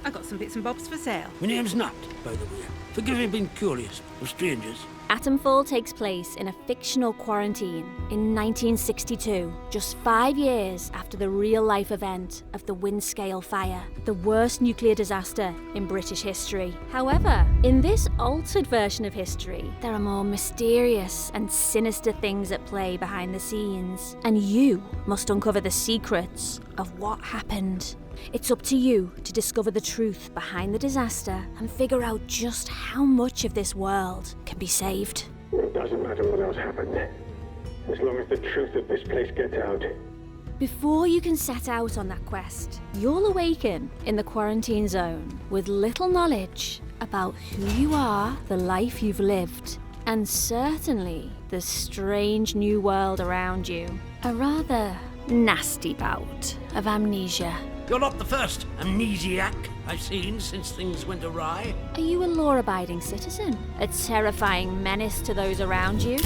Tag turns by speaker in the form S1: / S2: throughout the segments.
S1: I got some bits and bobs for sale.
S2: My name's Nat, by the way. Forgive me being curious of strangers.
S3: Atomfall takes place in a fictional quarantine in 1962, just 5 years after the real-life event of the Windscale fire, the worst nuclear disaster in British history. However, in this altered version of history, there are more mysterious and sinister things at play behind the scenes, and you must uncover the secrets of what happened. It's up to you to discover the truth behind the disaster and figure out just how much of this world can be saved.
S4: It doesn't matter what else happened, as long as the truth of this place gets out.
S3: Before you can set out on that quest, you'll awaken in the quarantine zone with little knowledge about who you are, the life you've lived, and certainly the strange new world around you. A rather nasty bout of amnesia.
S2: You're not the first amnesiac I've seen since things went awry.
S3: Are you a law-abiding citizen? A terrifying menace to those around you?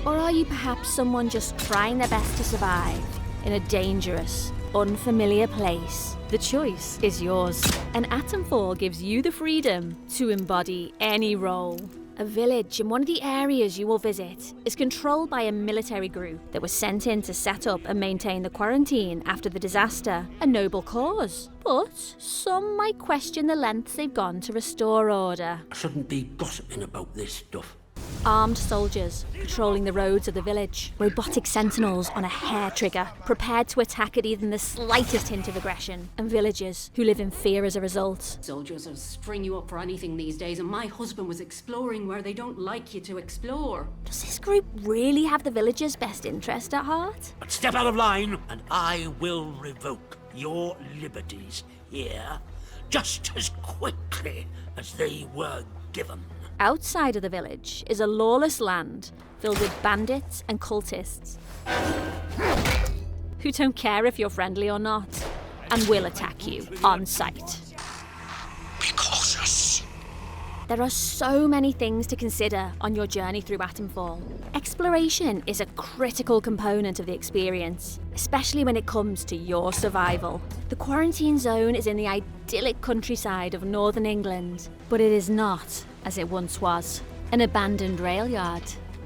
S3: Or are you perhaps someone just trying their best to survive in a dangerous, unfamiliar place? The choice is yours. And Atomfall gives you the freedom to embody any role. A village in one of the areas you will visit is controlled by a military group that was sent in to set up and maintain the quarantine after the disaster. A noble cause. But some might question the lengths they've gone to restore order.
S2: I shouldn't be gossiping about this stuff.
S3: Armed soldiers patrolling the roads of the village. Robotic sentinels on a hair trigger, prepared to attack at even the slightest hint of aggression. And villagers who live in fear as a result.
S5: Soldiers will string you up for anything these days, and my husband was exploring where they don't like you to explore.
S3: Does this group really have the villagers' best interest at heart?
S2: But step out of line, and I will revoke your liberties here just as quickly as they were given.
S3: Outside of the village is a lawless land filled with bandits and cultists who don't care if you're friendly or not and will attack you on sight.
S2: Be cautious.
S3: There are so many things to consider on your journey through Atomfall. Exploration is a critical component of the experience, especially when it comes to your survival. The quarantine zone is in the idyllic countryside of northern England, but it is not as it once was. An abandoned rail yard,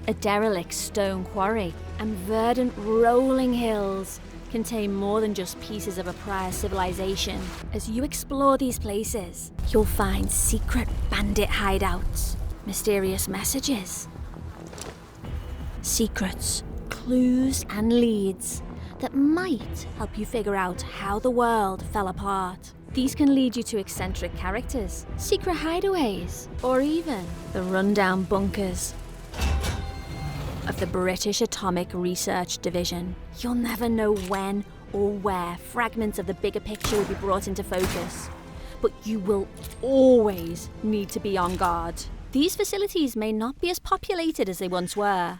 S3: a derelict stone quarry, and verdant rolling hills contain more than just pieces of a prior civilization. As you explore these places, you'll find secret bandit hideouts, mysterious messages, secrets, clues, and leads that might help you figure out how the world fell apart. These can lead you to eccentric characters, secret hideaways, or even the rundown bunkers of the British Atomic Research Division. You'll never know when or where fragments of the bigger picture will be brought into focus, but you will always need to be on guard. These facilities may not be as populated as they once were.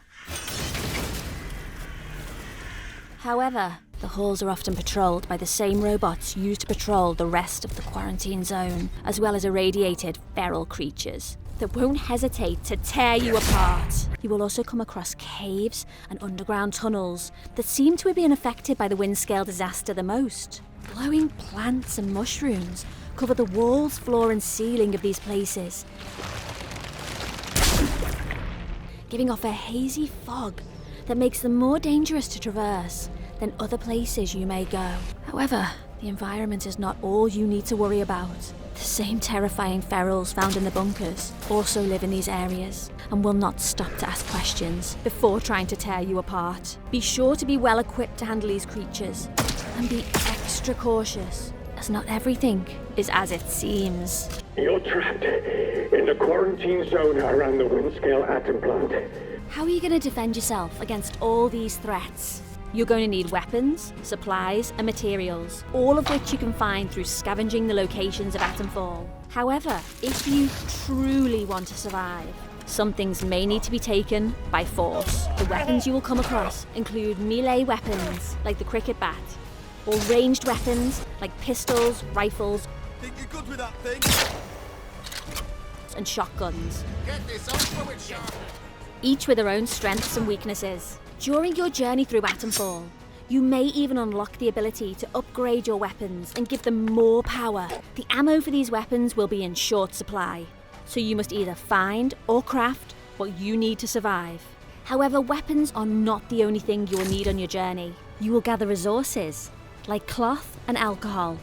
S3: However, the halls are often patrolled by the same robots used to patrol the rest of the quarantine zone, as well as irradiated feral creatures that won't hesitate to tear you apart. You will also come across caves and underground tunnels that seem to have been affected by the Windscale disaster the most. Glowing plants and mushrooms cover the walls, floor and ceiling of these places, giving off a hazy fog that makes them more dangerous to traverse than other places you may go. However, the environment is not all you need to worry about. The same terrifying ferals found in the bunkers also live in these areas and will not stop to ask questions before trying to tear you apart. Be sure to be well equipped to handle these creatures and be extra cautious, as not everything is as it seems.
S4: You're trapped in the quarantine zone around the Windscale atom plant.
S3: How are you going to defend yourself against all these threats? You're going to need weapons, supplies, and materials, all of which you can find through scavenging the locations of Atomfall. However, if you truly want to survive, some things may need to be taken by force. The weapons you will come across include melee weapons, like the cricket bat, or ranged weapons, like pistols, rifles,
S6: Think you're good with that thing?
S3: and shotguns,
S6: Get this over with, sharp.
S3: each with their own strengths and weaknesses. During your journey through Atomfall, You may even unlock the ability to upgrade your weapons and give them more power. The ammo for these weapons will be in short supply, so you must either find or craft what you need to survive. However, weapons are not the only thing you will need on your journey. You will gather resources, like cloth and alcohol,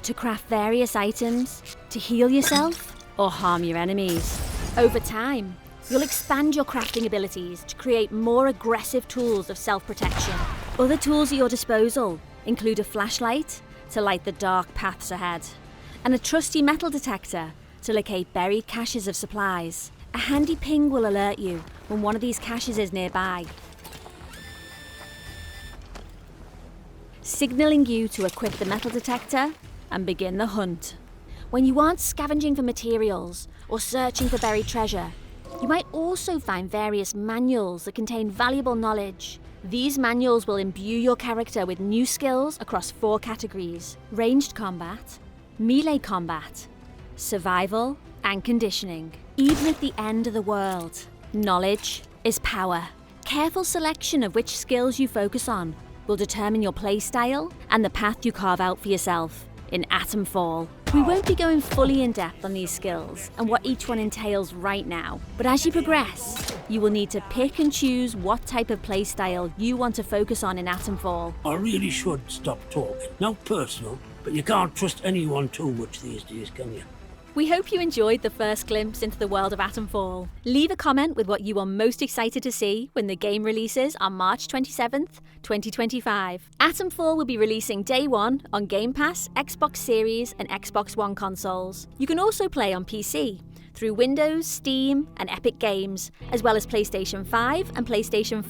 S3: to craft various items, to heal yourself, or harm your enemies. Over time, you'll expand your crafting abilities to create more aggressive tools of self-protection. Other tools at your disposal include a flashlight to light the dark paths ahead, and a trusty metal detector to locate buried caches of supplies. A handy ping will alert you when one of these caches is nearby, signalling you to equip the metal detector and begin the hunt. When you aren't scavenging for materials or searching for buried treasure, you might also find various manuals that contain valuable knowledge. These manuals will imbue your character with new skills across 4 categories: ranged combat, melee combat, survival, and conditioning. Even at the end of the world, knowledge is power. Careful selection of which skills you focus on will determine your playstyle and the path you carve out for yourself in Atomfall. We won't be going fully in depth on these skills and what each one entails right now, but as you progress, you will need to pick and choose what type of playstyle you want to focus on in Atomfall.
S2: I really should stop talking. Not personal, but you can't trust anyone too much these days, can you?
S3: We hope you enjoyed the first glimpse into the world of Atomfall. Leave a comment with what you are most excited to see when the game releases on March 27th, 2025. Atomfall will be releasing day 1 on Game Pass, Xbox Series and Xbox One consoles. You can also play on PC through Windows, Steam and Epic Games, as well as PlayStation 5 and PlayStation